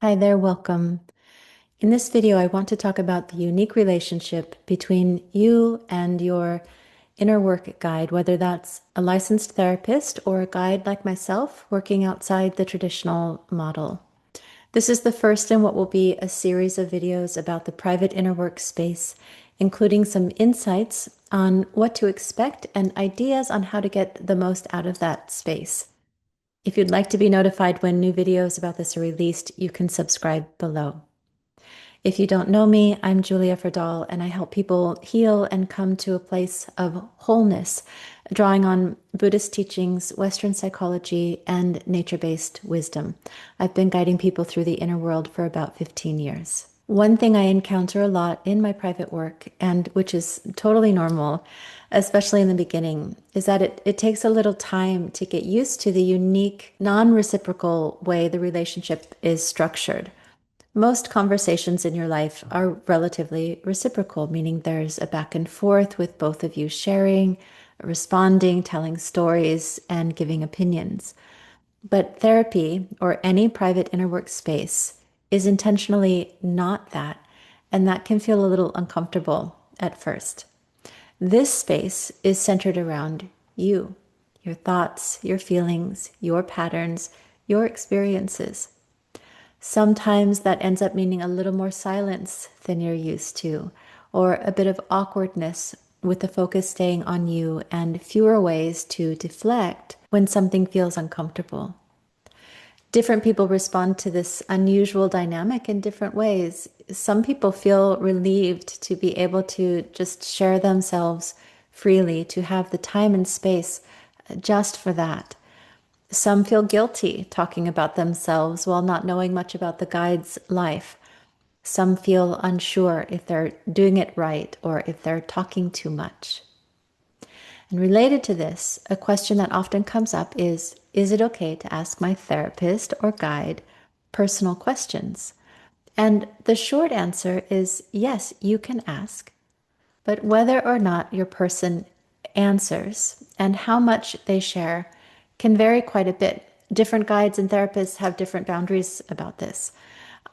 Hi there, welcome. In this video, I want to talk about the unique relationship between you and your inner work guide, whether that's a licensed therapist or a guide like myself working outside the traditional model. This is the first in what will be a series of videos about the private inner work space, including some insights on what to expect and ideas on how to get the most out of that space. If you'd like to be notified when new videos about this are released, you can subscribe below. If you don't know me, I'm Julia Frodahl, and I help people heal and come to a place of wholeness, drawing on Buddhist teachings, Western psychology, and nature-based wisdom. I've been guiding people through the inner world for about 15 years. One thing I encounter a lot in my private work, and which is totally normal, especially in the beginning, is that it takes a little time to get used to the unique, non-reciprocal way the relationship is structured. Most conversations in your life are relatively reciprocal, meaning there's a back and forth with both of you sharing, responding, telling stories, and giving opinions. But therapy, or any private inner work space, is intentionally not that, and that can feel a little uncomfortable at first. This space is centered around you, your thoughts, your feelings, your patterns, your experiences. Sometimes that ends up meaning a little more silence than you're used to, or a bit of awkwardness with the focus staying on you and fewer ways to deflect when something feels uncomfortable. Different people respond to this unusual dynamic in different ways. Some people feel relieved to be able to just share themselves freely, to have the time and space just for that. Some feel guilty talking about themselves while not knowing much about the guide's life. Some feel unsure if they're doing it right or if they're talking too much. And related to this, a question that often comes up is it okay to ask my therapist or guide personal questions? And the short answer is yes, you can ask, but whether or not your person answers and how much they share can vary quite a bit. Different guides and therapists have different boundaries about this.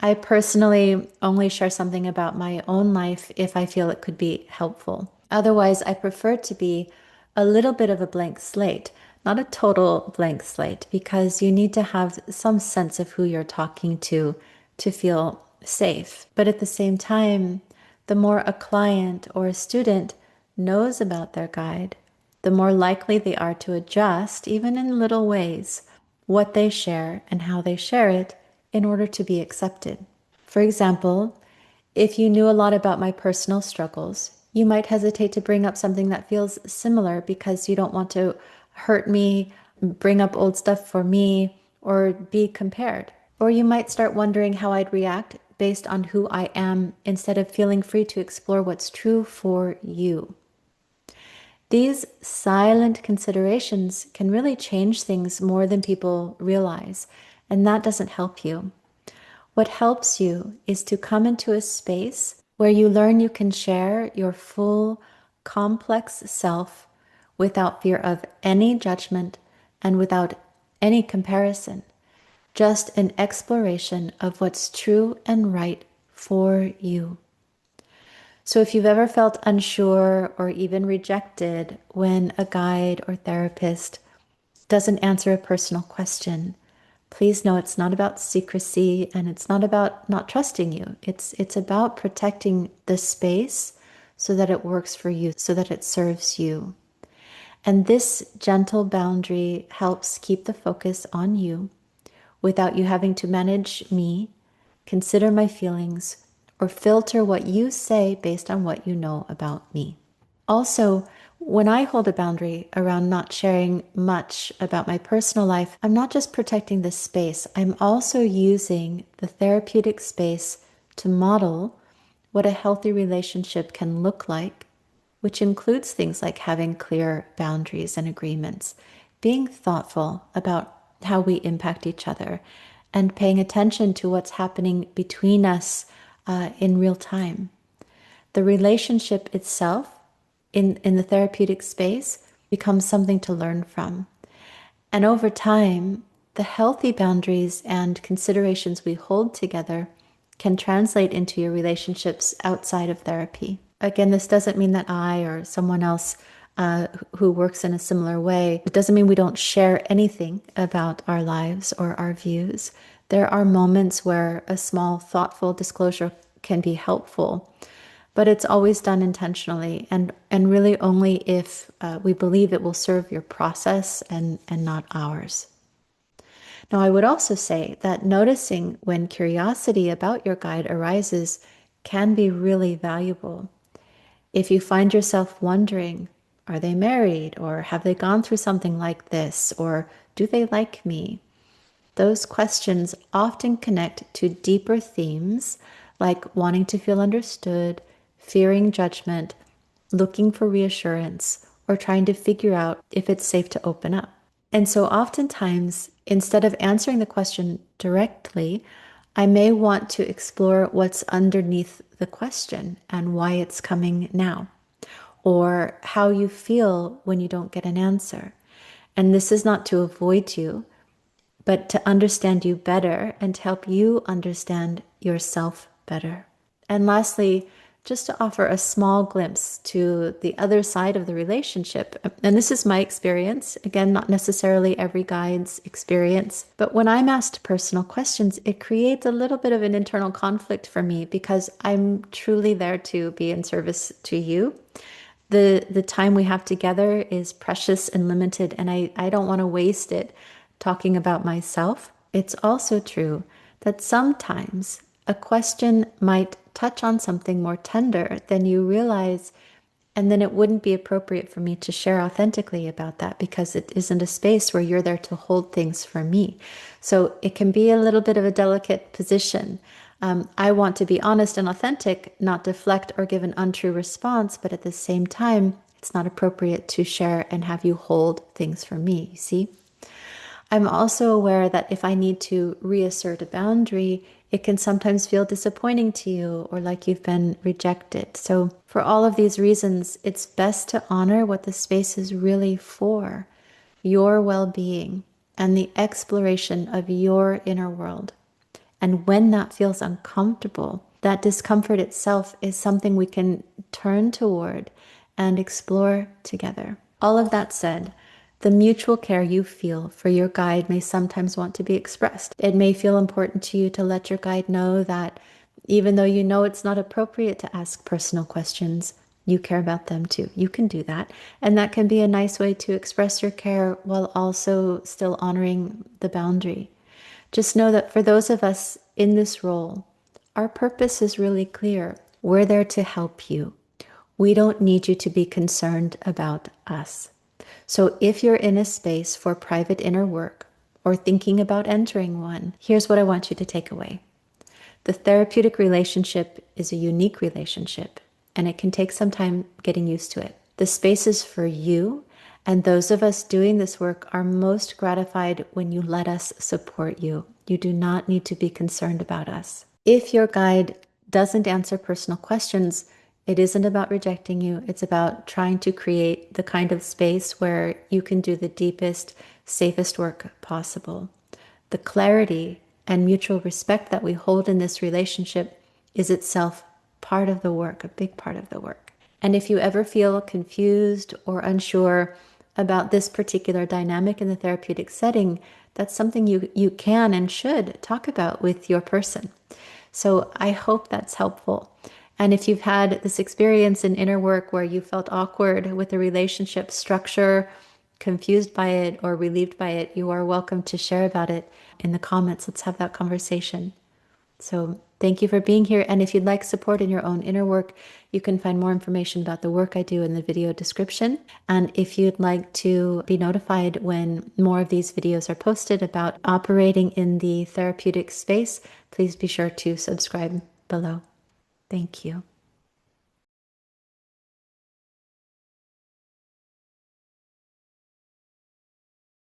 I personally only share something about my own life if I feel it could be helpful. Otherwise, I prefer to be a little bit of a blank slate, not a total blank slate, because you need to have some sense of who you're talking to feel safe. But at the same time, the more a client or a student knows about their guide, the more likely they are to adjust, even in little ways, what they share and how they share it in order to be accepted. For example, if you knew a lot about my personal struggles, you might hesitate to bring up something that feels similar because you don't want to hurt me, bring up old stuff for me, or be compared. Or you might start wondering how I'd react based on who I am instead of feeling free to explore what's true for you. These silent considerations can really change things more than people realize, and that doesn't help you. What helps you is to come into a space where you learn you can share your full, complex self without fear of any judgment and without any comparison. Just an exploration of what's true and right for you. So if you've ever felt unsure or even rejected when a guide or therapist doesn't answer a personal question, please know it's not about secrecy and it's not about not trusting you. It's about protecting the space so that it works for you, so that it serves you. And this gentle boundary helps keep the focus on you without you having to manage me, consider my feelings, or filter what you say based on what you know about me. Also, when I hold a boundary around not sharing much about my personal life, I'm not just protecting the space, I'm also using the therapeutic space to model what a healthy relationship can look like, which includes things like having clear boundaries and agreements, being thoughtful about how we impact each other, and paying attention to what's happening between us in real time. The relationship itself in the therapeutic space becomes something to learn from. And over time, the healthy boundaries and considerations we hold together can translate into your relationships outside of therapy. Again, this doesn't mean that I or someone else who works in a similar way, it doesn't mean we don't share anything about our lives or our views. There are moments where a small, thoughtful disclosure can be helpful, but it's always done intentionally and really only if we believe it will serve your process and not ours. Now, I would also say that noticing when curiosity about your guide arises can be really valuable. If you find yourself wondering, are they married? Or have they gone through something like this? Or do they like me? Those questions often connect to deeper themes like wanting to feel understood, fearing judgment, looking for reassurance, or trying to figure out if it's safe to open up. And so oftentimes, instead of answering the question directly, I may want to explore what's underneath the question and why it's coming now, or how you feel when you don't get an answer. And this is not to avoid you, but to understand you better and to help you understand yourself better. And lastly, just to offer a small glimpse to the other side of the relationship. And this is my experience. Again, not necessarily every guide's experience. But when I'm asked personal questions, it creates a little bit of an internal conflict for me because I'm truly there to be in service to you. The time we have together is precious and limited, and I don't want to waste it talking about myself. It's also true that sometimes a question might touch on something more tender than you realize, and then it wouldn't be appropriate for me to share authentically about that because it isn't a space where you're there to hold things for me. So it can be a little bit of a delicate position. I want to be honest and authentic, not deflect or give an untrue response, but at the same time, it's not appropriate to share and have you hold things for me, you see? I'm also aware that if I need to reassert a boundary, it can sometimes feel disappointing to you or like you've been rejected. So, for all of these reasons, it's best to honor what the space is really for, your well being and the exploration of your inner world. And when that feels uncomfortable, that discomfort itself is something we can turn toward and explore together. All of that said, the mutual care you feel for your guide may sometimes want to be expressed. It may feel important to you to let your guide know that even though you know it's not appropriate to ask personal questions, you care about them too. You can do that. And that can be a nice way to express your care while also still honoring the boundary. Just know that for those of us in this role, our purpose is really clear. We're there to help you. We don't need you to be concerned about us. So if you're in a space for private inner work or thinking about entering one, here's what I want you to take away. The therapeutic relationship is a unique relationship, and it can take some time getting used to it. The space is for you, and those of us doing this work are most gratified when you let us support you. You do not need to be concerned about us. If your guide doesn't answer personal questions, it isn't about rejecting you. It's about trying to create the kind of space where you can do the deepest, safest work possible. The clarity and mutual respect that we hold in this relationship is itself part of the work, a big part of the work. And if you ever feel confused or unsure about this particular dynamic in the therapeutic setting, that's something you can and should talk about with your person. So I hope that's helpful. And if you've had this experience in inner work where you felt awkward with the relationship structure, confused by it, or relieved by it, you are welcome to share about it in the comments. Let's have that conversation. So thank you for being here. And if you'd like support in your own inner work, you can find more information about the work I do in the video description. And if you'd like to be notified when more of these videos are posted about operating in the therapeutic space, please be sure to subscribe below. Thank you.